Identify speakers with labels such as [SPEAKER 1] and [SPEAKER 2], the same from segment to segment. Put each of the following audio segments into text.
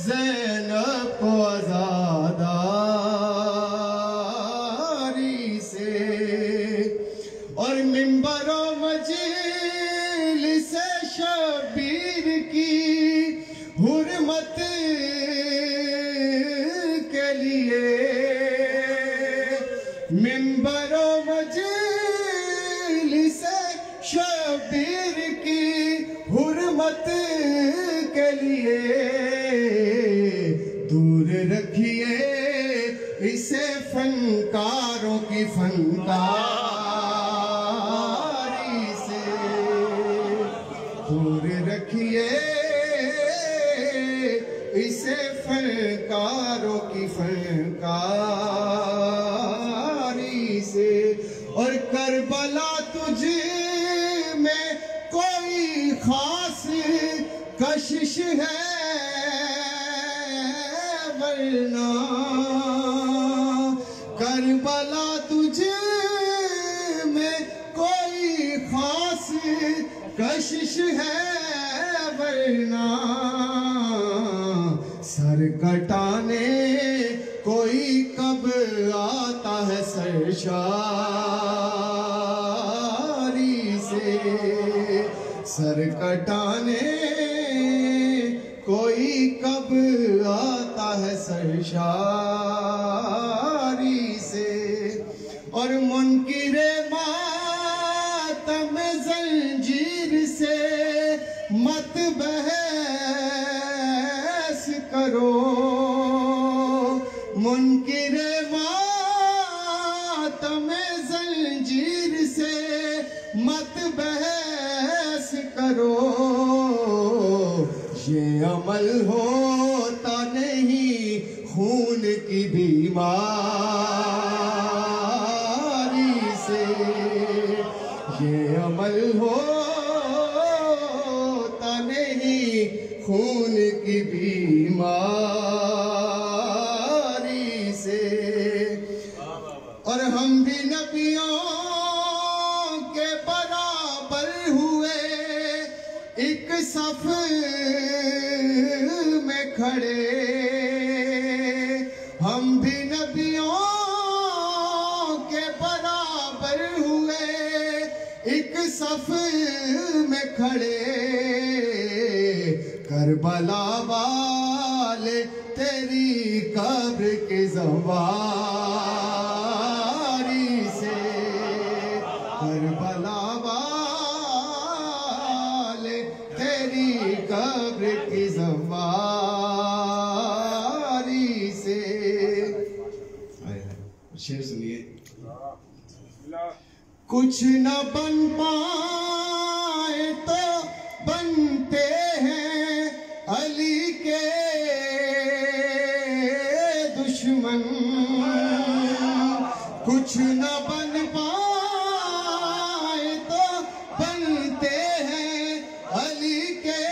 [SPEAKER 1] زینب کو عزاداری سے، اور منبر و مجلس شبیر کی حرمت کے لیے، منبر و مجلس شبیر کی حرمت کے لیے دور رکھیے اسے فنکاروں کی فنکاری سے، دور رکھیے اسے فنکاروں کی فنکاری سے، اور کربلا تجھ میں کوئی خاص کشش ہے ورنہ، کربلا تجھ میں کوئی خاص کشش ہے ورنہ، سر کٹانے کوئی کب آتا ہے سرشاری سے، سر کٹانے کوئی کب آتا ہے سرشاری سے، اور منکر ماتم زنجیر سے مت بحث کرو، منکر ماتم زنجیر سے مت بحث کرو، یہ عمل ہوتا نہیں خون کی بیماری سے، یہ عمل ہوتا نہیں خون کی بیماری سے، اور ہم بھی نبیوں کے برابر ہوئے ایک صف میں کھڑے، ہم بھی نبیوں کے برابر ہوئے ایک صف میں کھڑے، کربلا والے تیری قبر کی زواری سے، کربلا والے تیری قبر کی زواری سے، شعر سنیے، کچھ نہ بن پائے تو بنتے ہیں علی کے دشمن، کچھ نہ بن پائے تو بنتے ہیں علی کے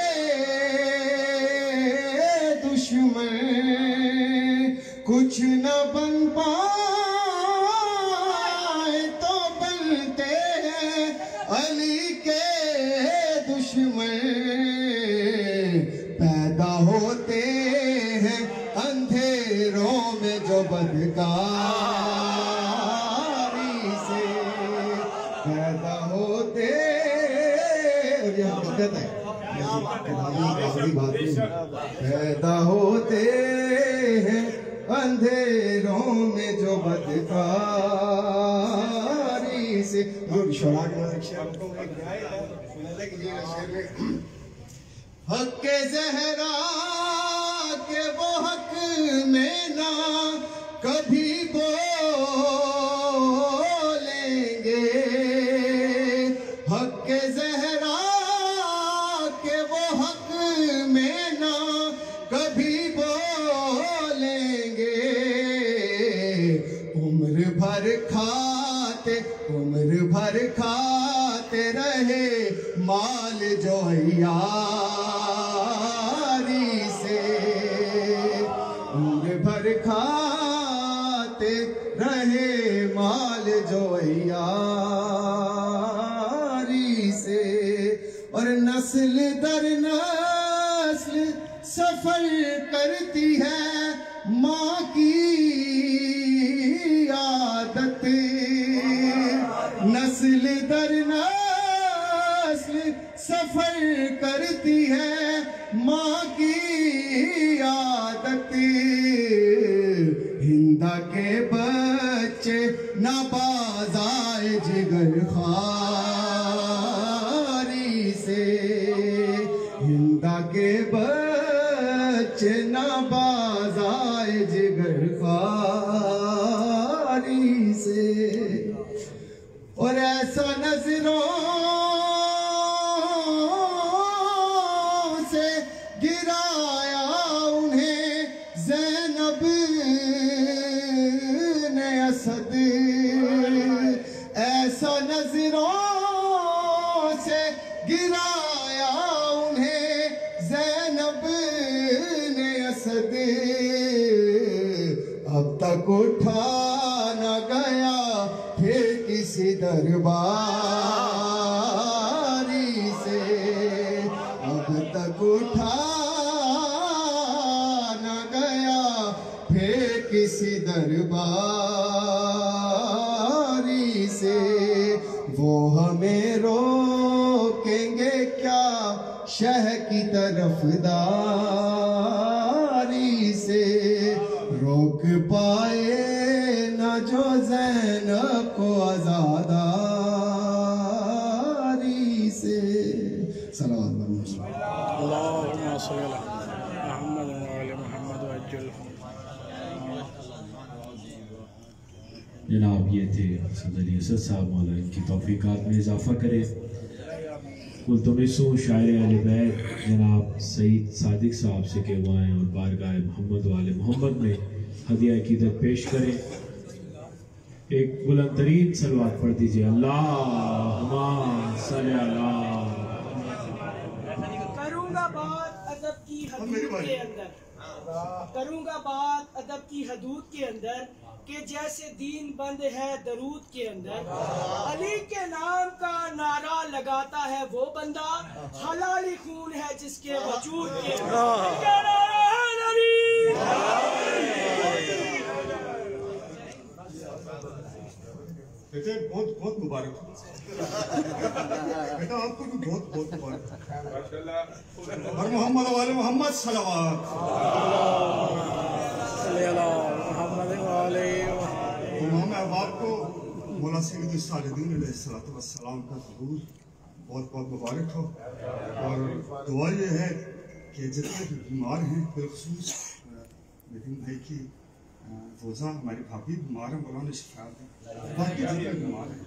[SPEAKER 1] دشمن، کچھ نہ بن پائے تو بنتے ہیں علی کے دشمن، پیدا ہوتے ہیں اندھیروں میں جو بدکاری سے، پیدا ہوتے پیدا ہوتے ہیں اندھیروں میں جو بدکاری سے، حق زہرا کے وہ حق میں نہ کبھی بولیں گے، حق زہرا کے وہ حق میں نہ کبھی بولیں گے، عمر بھر کھاتے رہے مال جو عیاری سے، عمر بھر کھاتے رہے مال جو عیاری سے، اور نسل در نسل نسل سفر کرتی ہے ماں کی عادت نسل در نسل سفر کرتی ہے ماں کی عادت ہندا کے بچے ناباز آئے جگر خاری سے ہندا کے بچے ناباز آئے جگر خاری سے اور ایسا نظروں سے گرایا انہیں زینب نے اسد ایسا نظروں سے گرایا انہیں زینب نے اسد اب تک اٹھا نہ گیا پھر کسی درباری سے اب تک اٹھا نہ گیا پھر کسی درباری سے وہ ہمیں روکیں گے کیا شہ کی طرف داری سے روک پائے نہ جو زینب کو عزاداری سے صلوات
[SPEAKER 2] اللہم صلی اللہ محمد وعلی محمد وعجل
[SPEAKER 3] جناب یہ تھے حسن علی اسد صاحب مولا ان کی توفیقات میں اضافہ کرے کلتمسو شاعر اہل بیت جناب سعید صادق صاحب سے کہوائیں اور بارگاہ محمد وعلی محمد میں ہدیہ عقیدت پیش کریں ایک بلند ترین صلوات پڑھ دیجئے اللہم صلی اللہ
[SPEAKER 4] کروں گا بات ادب کی حدود کے اندر کروں گا بات ادب کی حدود کے اندر کہ جیسے دین بند ہے درود کے اندر علی کے نام کا نعرہ لگاتا ہے وہ بندہ حلالی خون ہے جس کے وجود کے اندر
[SPEAKER 5] بیٹے بہت بہت مبارک بیٹا آپ کو بھی بہت بہت مبارک اور محمد والے محمد صلوات
[SPEAKER 2] صلی اللہ محمد وعلی
[SPEAKER 5] امام احباب کو مولا سید الصالحین علیہ السلام کا ظہور بہت بہت مبارک ہو اور دعا یہ ہے کہ جتنے بھی بیمار ہیں بالخصوص لیکن دیکھی روزہ ہماری بھابھی بیمار ہیں مولانا شفاعت ہیں باقی جتنے بیمار ہیں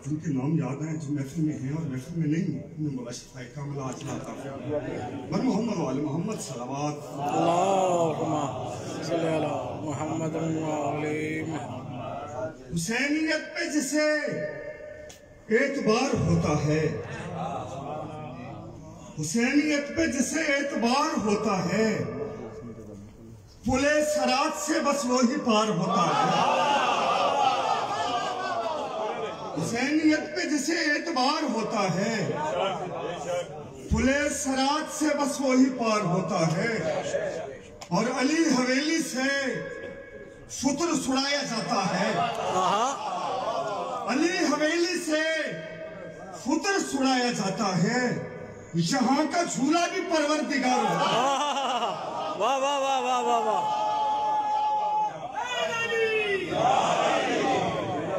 [SPEAKER 5] جن کے نام یاد ہیں جو محفل میں ہیں اور محفل میں نہیں ہیں انہیں مولا شفاعت کاملہ عاجلہ عطا فرمائے محمد وعلی محمد صلوات
[SPEAKER 2] اللہم صلی اللہ محمد وعلی
[SPEAKER 5] حسینیت پہ جسے اعتبار ہوتا ہے حسینیت پہ جسے اعتبار ہوتا ہے پلے سرات سے بس وہی پار ہوتا ہے حسینیت پہ جسے اعتبار ہوتا ہے پلے سرات سے بس وہی پار ہوتا ہے اور علی حویلی سے فطر سڑایا جاتا ہے علی حویلی سے فطر سڑایا جاتا ہے یہاں کا جھولا بھی پروردگار ہوتا ہے
[SPEAKER 2] واہ واہ واہ واہ واہ واہ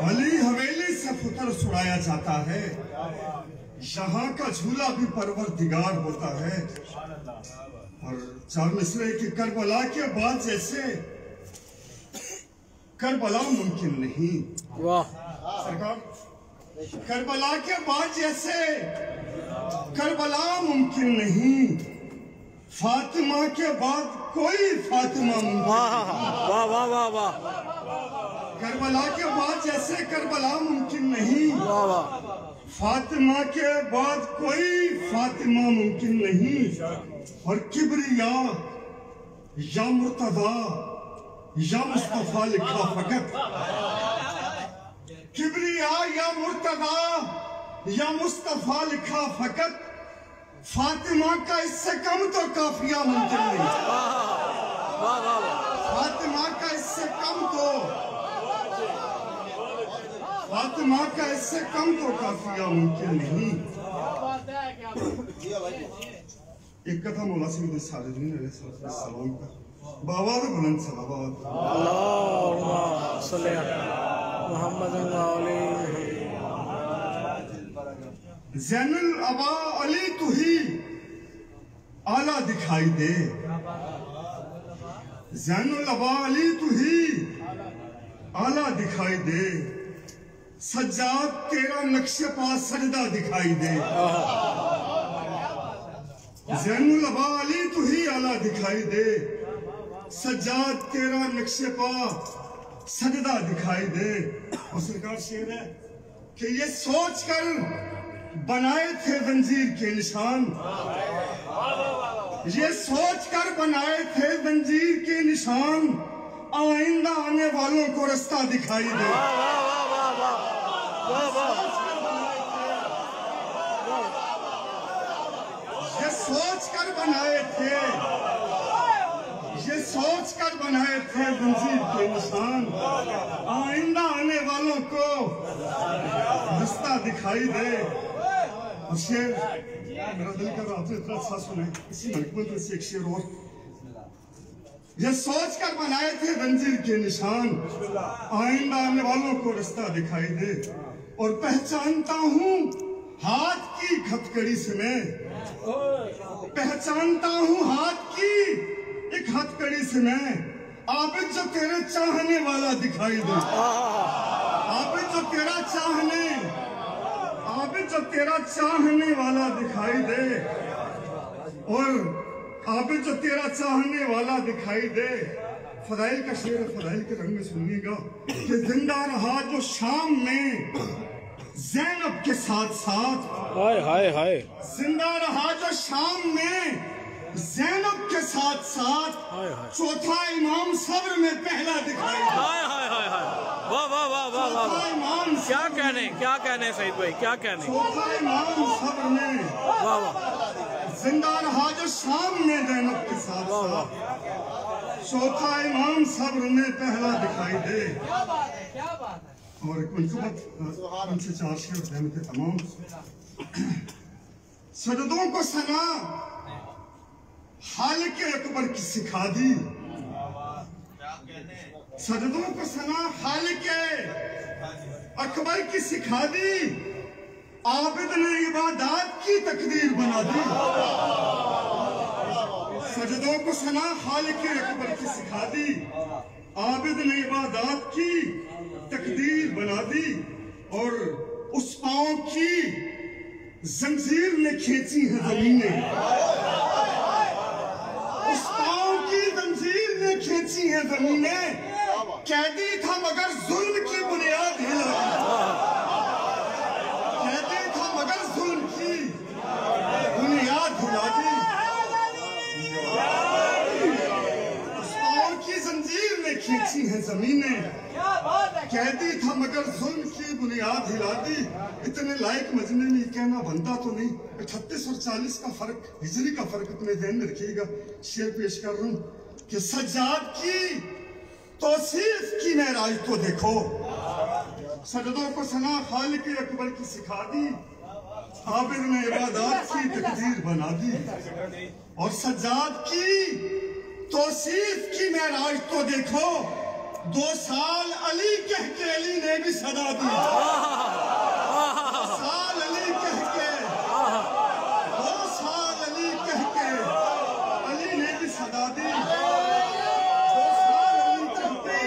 [SPEAKER 5] علی حویلی سے فطر سڑایا جاتا ہے یہاں کا جھولا بھی پروردگار ہوتا ہے اور چار مصرے کہ کربلا کے بعد جیسے کربلا ممکن نہیں
[SPEAKER 2] واہ
[SPEAKER 5] سرکار کربلا کے بعد جیسے کربلا ممکن نہیں فاطمہ کے بعد کوئی فاطمہ ممکن
[SPEAKER 2] واہ واہ واہ واہ واہ
[SPEAKER 5] کربلا کے بعد جیسے کربلا ممکن نہیں
[SPEAKER 2] واہ واہ
[SPEAKER 5] فاطمہ کے بعد کوئی فاطمہ ممکن نہیں اور کبریا یا مرتضی یا مصطفیٰ لکھا فقط کبریا یا مرتضی یا مصطفیٰ لکھا فقط فاطمہ کا اس سے کم تو قافیہ ممکن نہیں.
[SPEAKER 2] واہ واہ واہ
[SPEAKER 5] فاطمہ کا اس سے کم تو فاطمہ کا اس سے کم تو قافیہ ممکن نہیں. ایک کتھا مولا سید ساجدین علیہ السلام کا بآواز بلند صلوات.
[SPEAKER 2] اللہم صلی علی محمد وعلی
[SPEAKER 5] زین العبا علی تو ہی اعلیٰ دکھائی دے. زین العبا علی تو ہی اعلیٰ دکھائی دے. سجاد تیرا نقش پا سجدہ دکھائی دے. زین العبا علی تو ہی اعلیٰ دکھائی دے. سجاد تیرا نقش پا سجدہ دکھائی دے. اور سرکار شعر ہے کہ یہ سوچ کر بنائے تھے زنجیر کے نشان. یہ سوچ کر بنائے تھے زنجیر کے نشان. آئندہ آنے والوں کو رستہ دکھائی دے. یہ سوچ کر بنائے تھے زنجیر کے نشان. آئندہ آنے والوں کو رستہ دکھائی دے. اور شعر میرا دل کر رہا آپ نے اتنا اچھا سنا ہے. اسی حکمت سے ایک شعر اور. یہ سوچ کر بنائے تھے زنجیر کے نشان. آئندہ آنے والوں کو رستہ دکھائی دے. اور پہچانتا ہوں ہاتھ کی ہتھکڑی سے میں. پہچانتا ہوں ہاتھ کی ایک ہتھکڑی سے میں. عابد جو تیرے چاہنے والا دکھائی دے. عابد جو تیرا چاہنے والا دکھائی دے. اور عابد جو تیرا چاہنے والا دکھائی دے. فضائل کا شعر ہے, فضائل کے رنگ میں سنیے گا کہ زندہ رہا جو شام میں زینب کے ساتھ ساتھ.
[SPEAKER 2] ہائے ہائے ہائے
[SPEAKER 5] زندہ رہا جو شام میں زینب کے ساتھ ساتھ. چوتھا امام صبر میں پہلا دکھائی دے.
[SPEAKER 2] ہائے ہائے ہائے ہائے واہ واہ واہ واہ واہ
[SPEAKER 5] چوتھا امام
[SPEAKER 2] کیا کہنے سعید بھائی کیا کہنے.
[SPEAKER 5] چوتھا امام صبر میں
[SPEAKER 2] واہ واہ
[SPEAKER 5] زندہ رہا جو شام میں زینب کے ساتھ ساتھ. چوتھا امام صبر میں پہلا دکھائی دے. اور ایک منصوبت ان سے 4 شعر رحمت تمام. سجدوں کو ثنا خالق اکبر کی سکھا دی. سجدوں کو ثنا خالق اکبر کی سکھا دی. عابد نے عبادات کی تقدیر بنا دی. سجدوں کو ثنا خالق اکبر کی سکھا دی. عابد نے عبادات کی تقدیر بنا دی. اور اس پاؤں کی زنجیر نے کھینچی ہے زمینیں. اس پاؤں کی زنجیر نے کھینچی ہے زمینیں. قیدی تھا مگر ظلم کی بنیاد ہلا دی. قیدی تھا مگر ظلم کی بنیاد ہلا دی. اس پاؤں کی زنجیر نے کھینچی ہے زمینیں. قیدی تھا مگر ظلم کی بنیاد ہلا دی. اتنے لائق مجمع میں یہ کہنا بنتا تو نہیں. 38 اور 40 کا فرق, ہجری کا فرق اپنے ذہن میں رکھیے گا. شعر پیش کر رہا ہوں کہ سجاد کی توصیف کی معراج تو دیکھو. سجدوں کو ثنا خالق اکبر کی سکھا دی. عابد نے عبادات کی تقدیر بنا دی. اور سجاد کی توصیف کی معراج تو دیکھو. 2 سال علی کہہ کے علی نے بھی صدا دی. 2 سال علی کہہ کے 2 سال علی کہہ کے علی نے بھی صدا دی. 2 سال علی کہہ کے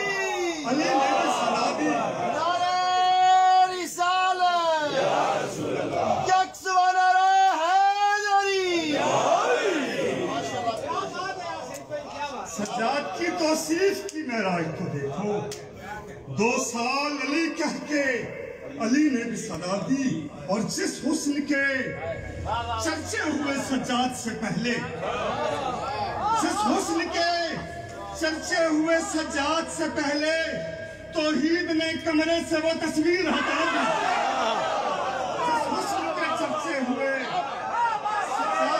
[SPEAKER 5] علی نے بھی صدا دی. سجاد کی توصیف کی معراج تو دیکھو. 2 سال علی کہہ کے علی نے بھی صدا دی. اور جس حسن کے چرچے ہوئے سجاد سے پہلے, جس حسن کے چرچے ہوئے سجاد سے پہلے توحید نے کمرے سے وہ تصویر ہٹا دی. جس حسن کے چرچے ہوئے سجاد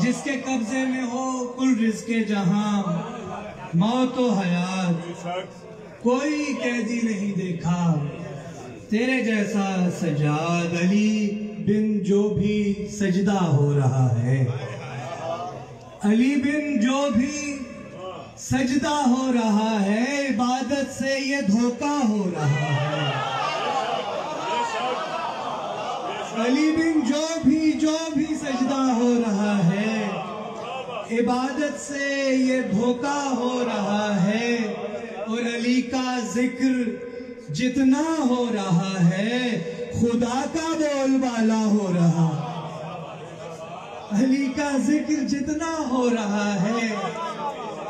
[SPEAKER 6] جس کے قبضے میں ہو کل رزق جہاں، موت و حیات کوئی قیدی نہیں دیکھا تیرے جیسا سجاد۔ علی بن جو بھی سجدہ ہو رہا ہے، علی بن جو بھی سجدہ ہو رہا ہے، عبادت سے یہ دھوکہ ہو رہا ہے۔ علی بن جو بھی سجدہ ہو رہا ہے، عبادت سے یہ دھوکہ ہو رہا ہے۔ اور علی کا ذکر جتنا ہو رہا ہے، خدا کا بول بالا ہو رہا ہے۔ علی کا ذکر جتنا ہو رہا ہے،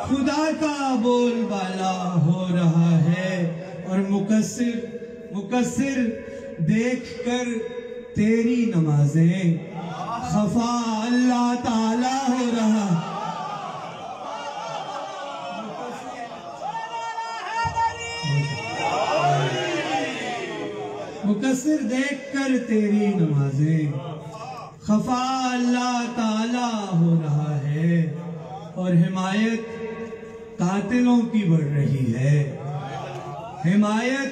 [SPEAKER 6] خدا کا بول بالا ہو رہا ہے۔ اور مقصر دیکھ کر تیری نمازیں، خفا اللہ تعالی ہو رہا۔ مقصر دیکھ کر تیری نمازیں، خفا اللہ تعالی ہو رہا ہے۔ اور حمایت قاتلوں کی بڑھ رہی ہے، حمایت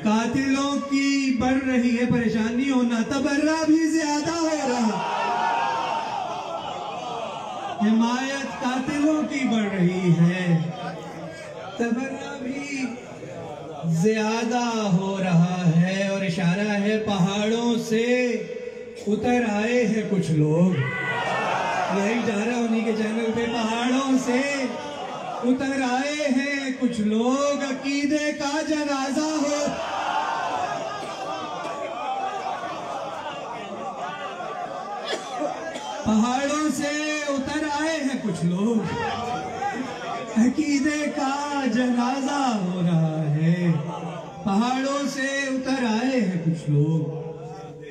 [SPEAKER 6] قاتلوں کی بڑھ رہی ہے۔ پریشان نہیں ہونا، تبرہ بھی زیادہ ہو رہا۔ حمایت قاتلوں کی بڑھ رہی ہے، تبرہ بھی زیادہ ہو رہا ہے۔ اور اشارہ ہے پہاڑوں سے اتر آئے ہیں کچھ لوگ، یہی جا رہا انہی کے چینل پہ، پہاڑوں سے اتر آئے ہیں کچھ لوگ، عقیدے کا جنازہ ہو۔ پہاڑوں سے اتر آئے ہیں کچھ لوگ، عقیدے کا جنازہ ہو رہا ہے۔ پہاڑوں سے اتر آئے ہیں کچھ لوگ،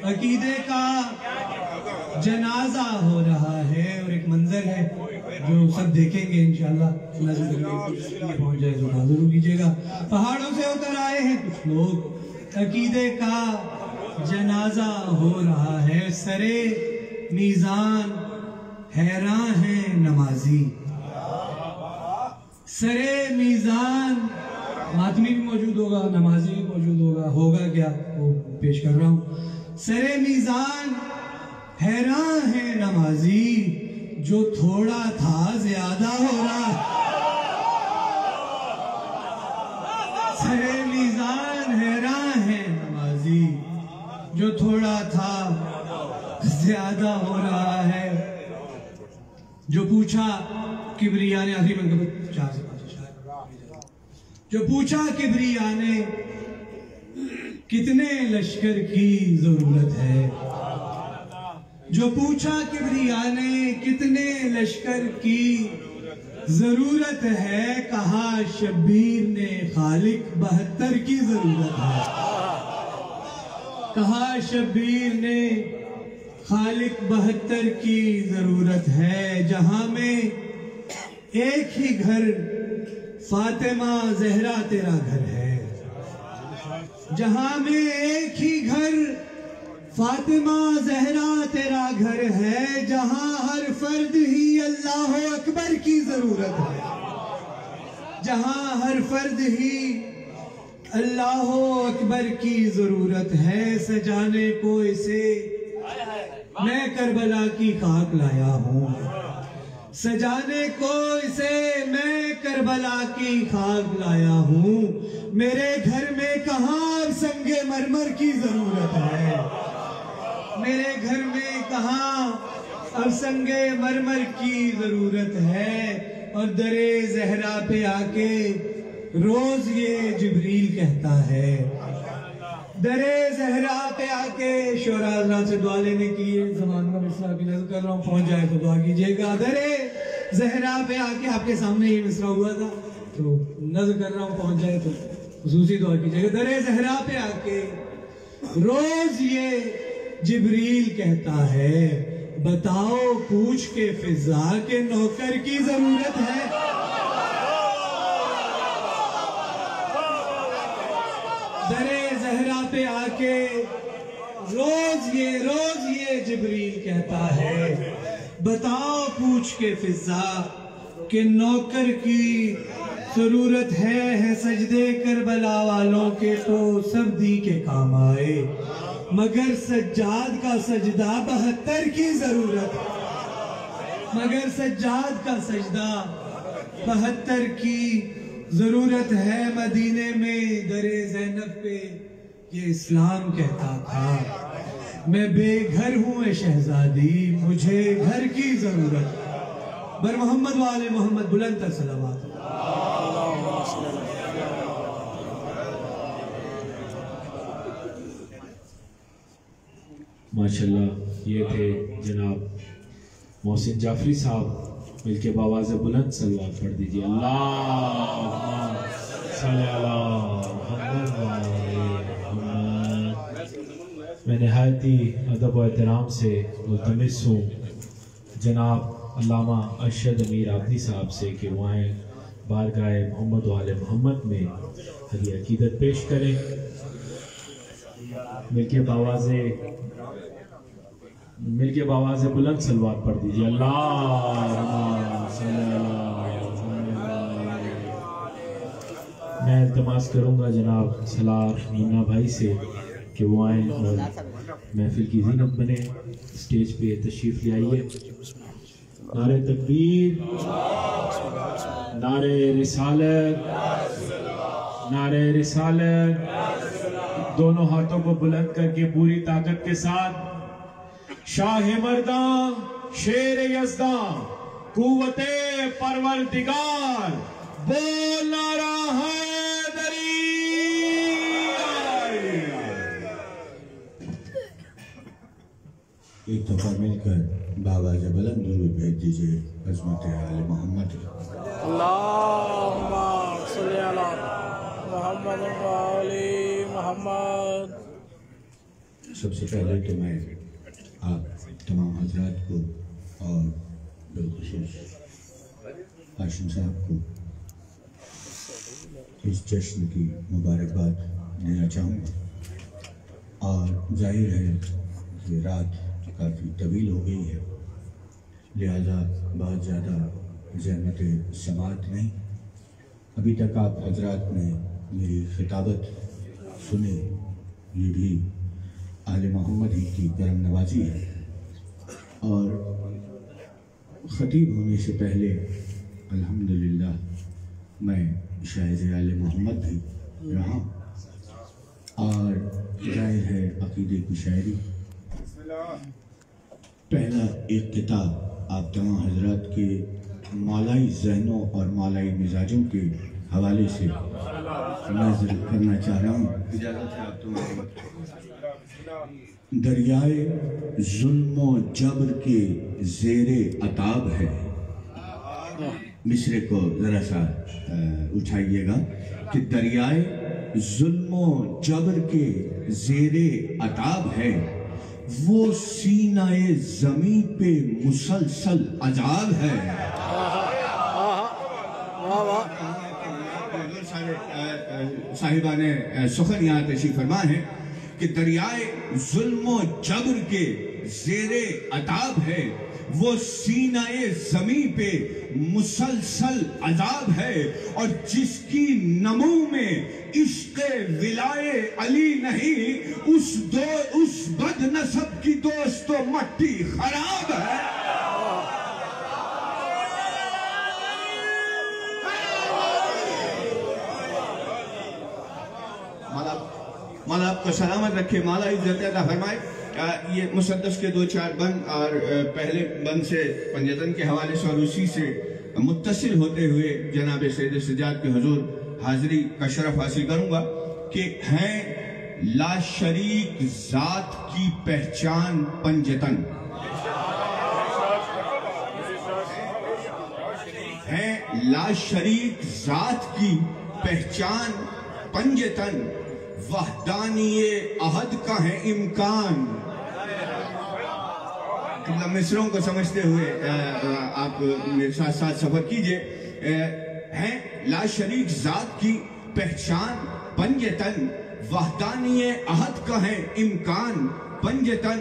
[SPEAKER 6] عقیدے کا جنازہ ہو رہا ہے۔ اور ایک منظر ہے جو سب دیکھیں گے انشاءاللہ، پہنچ جائے تو ضرور کیجئے گا۔ پہاڑوں سے اتر آئے ہیں کچھ لوگ، عقیدے کا جنازہ ہو رہا ہے۔ سرے میزان حیران ہیں نمازی، سرے میزان، ماتمی بھی موجود ہوگا، نمازی بھی موجود ہوگا کیا وہ پیش کر رہا ہوں۔ سرے میزان حیران ہے نمازی، جو تھوڑا تھا زیادہ ہو رہا۔ سرے میزان حیران ہے نمازی، جو تھوڑا تھا زیادہ ہو رہا ہے۔ جو پوچھا کبریا نے، آخری منقبت 4 سے 5 جو پوچھا کبریا نے کتنے لشکر کی ضرورت ہے، جو پوچھا کبریا نے کتنے لشکر کی ضرورت ہے، کہا شبیر نے خالق 72 کی ضرورت ہے۔ کہا شبیر نے خالق 72 کی ضرورت ہے۔ جہاں میں ایک ہی گھر فاطمہ زہرا تیرا گھر ہے، جہاں میں ایک ہی گھر فاطمہ زہرا تیرا گھر ہے، جہاں ہر فرد ہی اللہ اکبر کی ضرورت ہے، جہاں ہر فرد ہی اللہ اکبر کی ضرورت ہے۔ سجانے کو اسے میں کربلا کی خاک لایا ہوں، سجانے کو اسے میں کربلا کی خاک لایا ہوں۔ میرے گھر میں کہاں سنگ مرمر کی ضرورت ہے، میرے گھر میں کہاں اب سنگ مرمر کی ضرورت ہے۔ اور درِ زہرا پہ آ کے روز یہ جبریل کہتا ہے، درِ زہرا پہ آ کے شعراء حضرات سے دعا لینے کی زمان کا مصرع بھی نظر کر رہا ہوں، پہنچ جائے تو دعا کیجئے گا۔ درِ زہرا پہ آ کے، آپ کے سامنے یہ مصرع ہوا تھا تو نظر کر رہا ہوں، پہنچ جائے تو خصوصی دعا کیجئے گا۔ درِ زہرا پہ آ کے روز یہ جبریل کہتا ہے، بتاؤ پوچھ کے فضا کے نوکر کی ضرورت ہے۔ درِ زہرا پہ آ کے روز یہ جبریل کہتا ہے، بتاؤ پوچھ کے فضا کہ نوکر کی ضرورت ہے سجدے کربلا والوں کے تو سب دی کے کام آئے، مگر سجاد کا سجدہ 72 کی ضرورت ہے، مگر سجاد کا سجدہ 72 کی ضرورت ہے۔ مدینے میں در زینب پہ یہ اسلام کہتا تھا میں بے گھر ہوں اے شہزادی، مجھے گھر کی ضرورت ہے۔ بر محمد والے محمد بلند تر صلوات۔
[SPEAKER 3] ماشاءاللہ یہ تھے جناب محسن جعفری صاحب، مل کے باواز بلند صلوات پڑھ دیجئے۔ اللہم صلی علی محمد و آل محمد۔ میں نہایتی ادب و احترام سے ملتمس ہوں جناب علامہ ارشد امیر عابدی صاحب سے کہ وہ آئیں بارگاہ محمد و آل محمد میں حدیع عقیدت پیش کریں۔ مل کے باواز بلند صلوات پڑھ دیجئے۔ اللہم صلی علی محمد۔ میں التماس کروں گا جناب صلاح منا بھائی سے کہ وہ آئیں اور محفل کی زینت بنے، اسٹیج پہ تشریف لے آئیے۔ نعرہ تکبیر، نعرہ رسالت، نعرہ رسالت، دونوں ہاتھوں کو بلند کر کے پوری طاقت کے ساتھ شاہ مرداں شیر یزداں قوت پروردگار بول نعرہ حیدری۔
[SPEAKER 7] ایک دفعہ مل کر باواز بلند درود بھیج دیجئے عظمت آل محمد۔
[SPEAKER 2] اللہم صلی علی محمد و آل محمد۔
[SPEAKER 7] سب سے پہلے تو میں آپ تمام حضرات کو اور بالخصوص ہاشم صاحب کو اس جشن کی مبارکباد دینا چاہوں گا، اور ظاہر ہے کہ رات کافی طویل ہو گئی ہے، لہذا بہت زیادہ زحمت سماعت نہیں۔ ابھی تک آپ حضرات نے میری خطابت سنی، یہ بھی آل محمد ہی کی کرم نوازی ہے، اور خطیب ہونے سے پہلے الحمدللہ میں شاعر آل محمد بھی رہا، اور ظاہر ہے عقیدے کی شاعری۔ پہلا ایک کتاب آپ تمام حضرات کے مالائی ذہنوں اور مالائی مزاجوں کے حوالے سے نازل کرنا چاہ رہا ہوں، اجازت ہے آپ تمہارے وقت۔ دریائے ظلم و جبر کے زیر عتاب ہے، مصرے کو ذرا سا اٹھائیے گا کہ دریائے ظلم و جبر کے زیر عتاب ہے، وہ سینہ زمین پہ مسلسل عذاب ہے۔ صاحبان سخن یہاں تشریف فرما ہے کہ دریائے ظلم و جبر کے زیر عتاب ہے، وہ سینہ زمین پہ مسلسل عذاب ہے، اور جس کی نمو میں عشق ولائے علی نہیں، اس بد نسب کی دوست و مٹی خراب ہے۔ مولا آپ کو سلامت رکھے، مولا عزت عطا فرمائے۔ یہ مسدس کے 2-4 بند، اور پہلے بند سے پنجتن کے حوالے سے اور اسی سے متصل ہوتے ہوئے جناب سید سجاد کے حضور حاضری کا شرف حاصل کروں گا کہ ہیں لا شریک ذات کی پہچان پنجتن، ہیں لا شریک ذات کی پہچان پنجتن، وحدانی احد کا ہے امکان۔ مصروں کو سمجھتے ہوئے آپ میرے ساتھ ساتھ سفر کیجئے۔ ہیں لا شریک ذات کی پہچان پنجتن، وحدانی احد کا ہے امکان پنجتن،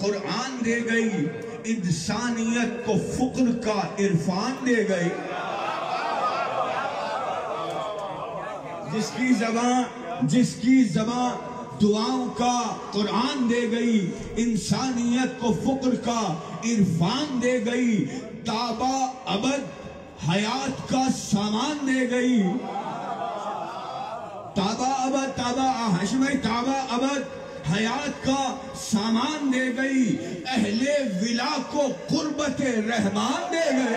[SPEAKER 7] قرآن دے گئی، انسانیت کو فقر کا عرفان دے گئی، جس کی زبان دعاؤں کا قرآن دے گئی، انسانیت کو فقر کا عرفان دے گئی، تابہ ابد حیات کا سامان دے گئی، تابہ ابد حیات کا سامان دے گئی، اہل ولا کو قربت رحمان دے گئے۔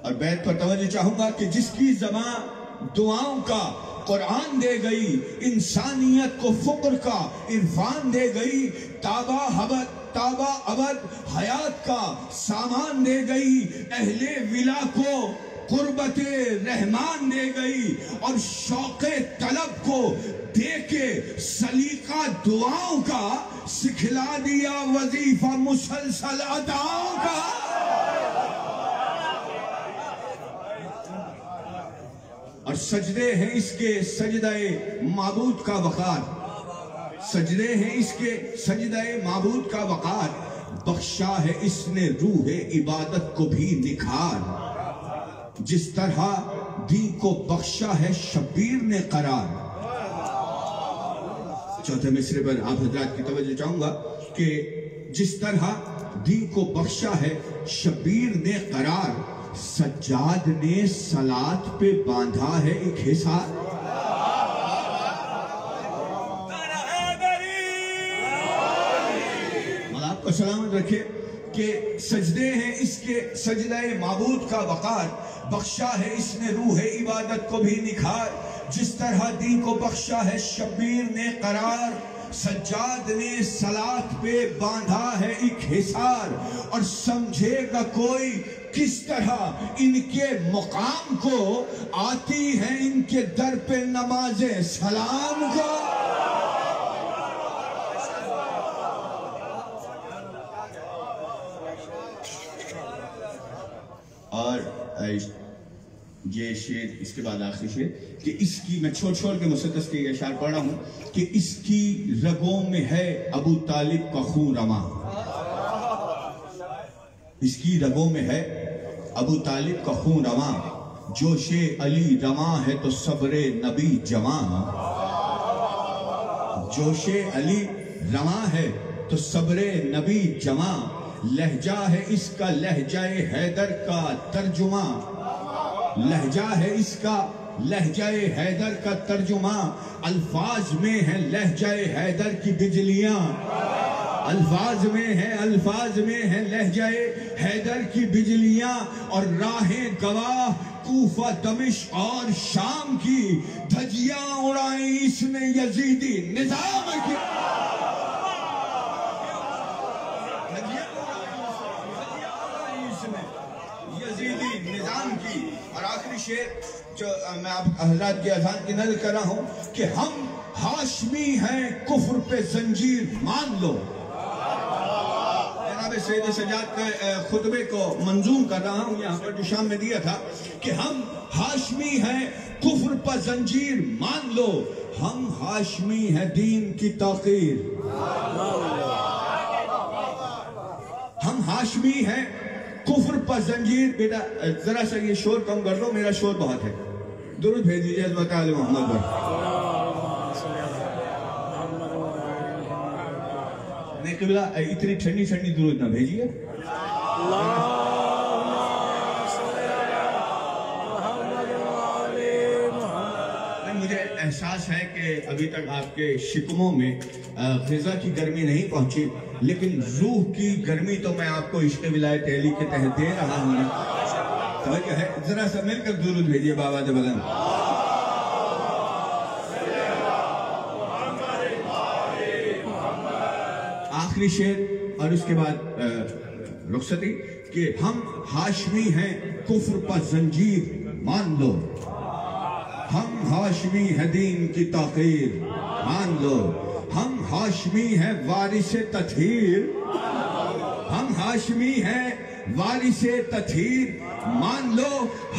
[SPEAKER 7] اور بیت پر توجہ چاہوں گا کہ جس کی زبان دعاؤں کا قرآن دے گئی، انسانیت کو فقر کا عرفان دے گئی، تابہ ابد حیات کا سامان دے گئی، اہل ولا کو قربت رحمان دے گئی، اور شوق طلب کو دے کے سلیقہ دعاؤں کا سکھلا دیا وظیفہ مسلسل اداؤں کا۔ اور سجدے ہیں اس کے سجدہ معبود کا وقار، سجدے ہیں اس کے سجدہ معبود کا وقار، بخشا ہے اس نے روح عبادت کو بھی نکھار، جس طرح دین کو بخشا ہے شبیر نے قرار۔ چوتھے مصرے پر آپ حضرات کی توجہ چاہوں گا کہ جس طرح دین کو بخشا ہے شبیر نے قرار، سجاد نے صلاۃ پہ باندھا ہے ایک حصار۔ مولا آپ کو سلامت رکھے کہ سجدے ہیں اس کے سجدہ معبود کا وقار، بخشا ہے اس نے روح عبادت کو بھی نکھار، جس طرح دین کو بخشا ہے شبیر نے قرار، سجاد نے صلاۃ پہ باندھا ہے ایک حصار۔ اور سمجھے گا کوئی کس طرح ان کے مقام کو آتی ہے ان کے در پہ نماز سلام کو۔ اور یہ شعر اس کے بعد آخری شعر کہ اس کی میں چھوڑ کے مسدس کے اشعار پڑھ رہا ہوں کہ اس کی رگوں میں ہے ابو طالب کا خون رواں، اس کی رگوں میں ہے ابو طالب کا خون رواں، جوش علی رواں ہے تو صبر نبی جواں، جوش علی رواں ہے تو صبر نبی جواں، لہجہ ہے اس کا لہجہ حیدر کا ترجمہ، لہجہ ہے اس کا لہجہ حیدر کا ترجمہ، الفاظ میں ہے لہجہ حیدر کی بجلیاں، الفاظ میں ہے لہجہ حیدر کی بجلیاں، اور راہیں گواہ کوفہ دمشق اور شام کی، دھجیاں اڑائیں اس نے یزیدی نظام کی، یزیدی نظام کی۔ اور آخری شعر جو میں آپ حضرات کی اذان کی نظر کر رہا ہوں کہ ہم ہاشمی ہیں کفر پہ زنجیر مان لو، جناب سید سجاد کے خطبے کو منظوم کر رہا ہوں یہاں پر جو شام میں دیا تھا کہ ہم ہاشمی ہیں کفر پہ زنجیر مان لو، ہم ہاشمی ہیں دین کی توقیر، ہم ہاشمی ہیں کفر پر زنجیر۔ بیٹا ذرا سا یہ شور کم کر لو، میرا شور بہت ہے، درود بھیج دیجیے حضرت آل محمد پر۔ نہیں قبلہ اتنی ٹھنڈی درود نہ بھیجیے۔ مجھے احساس ہے کہ ابھی تک آپ کے شکموں میں غذا کی گرمی نہیں پہنچی، لیکن روح کی گرمی تو میں آپ کو عشق ولایت علی کے تحت دے رہا ہوں۔ توجہ ہے، ذرا سا مل کر درود بھیجیے بابا دے بلند۔ آخری شعر اور اس کے بعد رخصتی کہ ہم ہاشمی ہیں کفر پر زنجیر مان لو، ہم ہاشمی ہیں دین کی توقیر مان لو، ہم ہاشمی ہیں وارث تطہیر، ہم ہاشمی ہیں وارث تطہیر مان لو،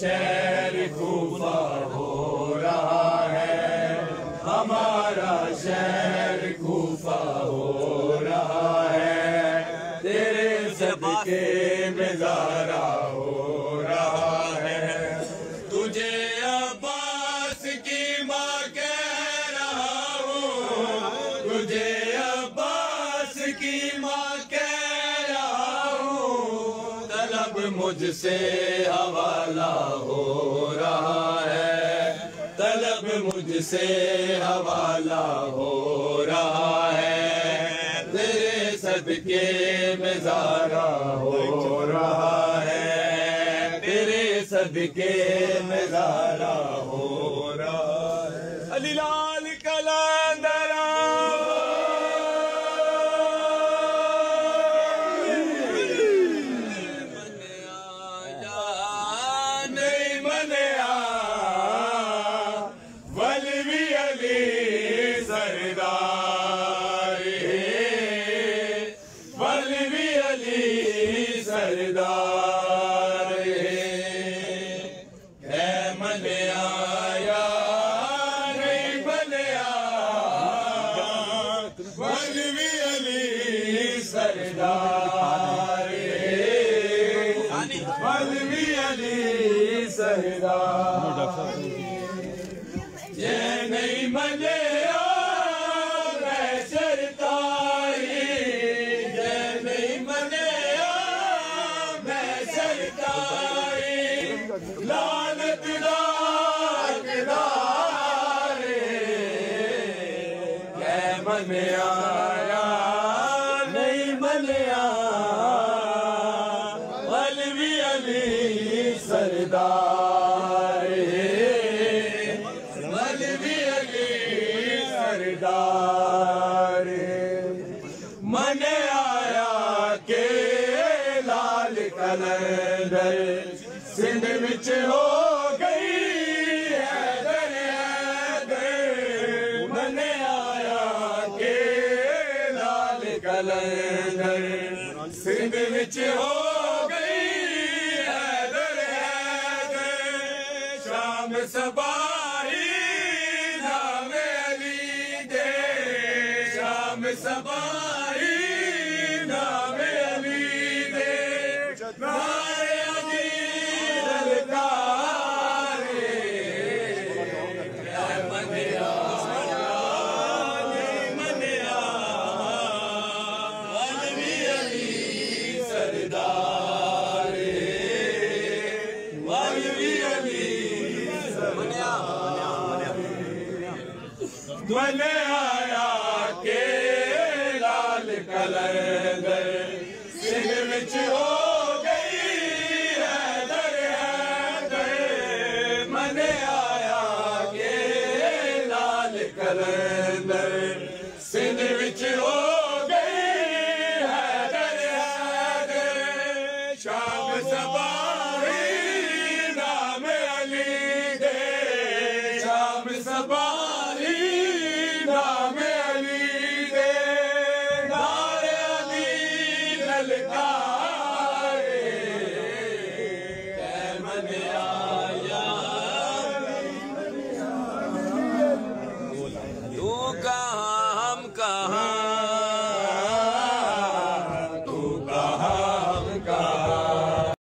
[SPEAKER 8] شہر کوفہ ہو رہا ہے، ہمارا شہر کوفہ ہو رہا ہے، تیرے صدقے میں زارا ہو رہا ہے، تجھے عباس کی ماں کہہ رہا ہوں، تجھے عباس کی ماں کہہ رہا ہوں، طلب مجھ سے حوالہ ہو رہا ہے، طلب مجھ سے حوالہ ہو رہا ہے، تیرے صدقے میں زارا ہو رہا ہے، تیرے صدقے میں زارا ہو رہا ہے۔ علی لال کلندر یہ نہیں ملیا میں سرکاری، یہ نہیں ملیا میں سرکاری، لعنت دارے کہ من آیا نہیں منیا، مولوی علی سردار، مولوی علی سردار، من آیا کہ لال کلندر سندھ وچ ہو گئی حیدر حیدر، من آیا کہ لال کلندر سندھ وچ ہو گئی حیدر حیدر، شام صباحی نام علی دے، شام صباحی نام علی دے، نعرہ علی للکارے، من آیا من آیا، مولوی علی سردار، مولوی علی سردار، من آیا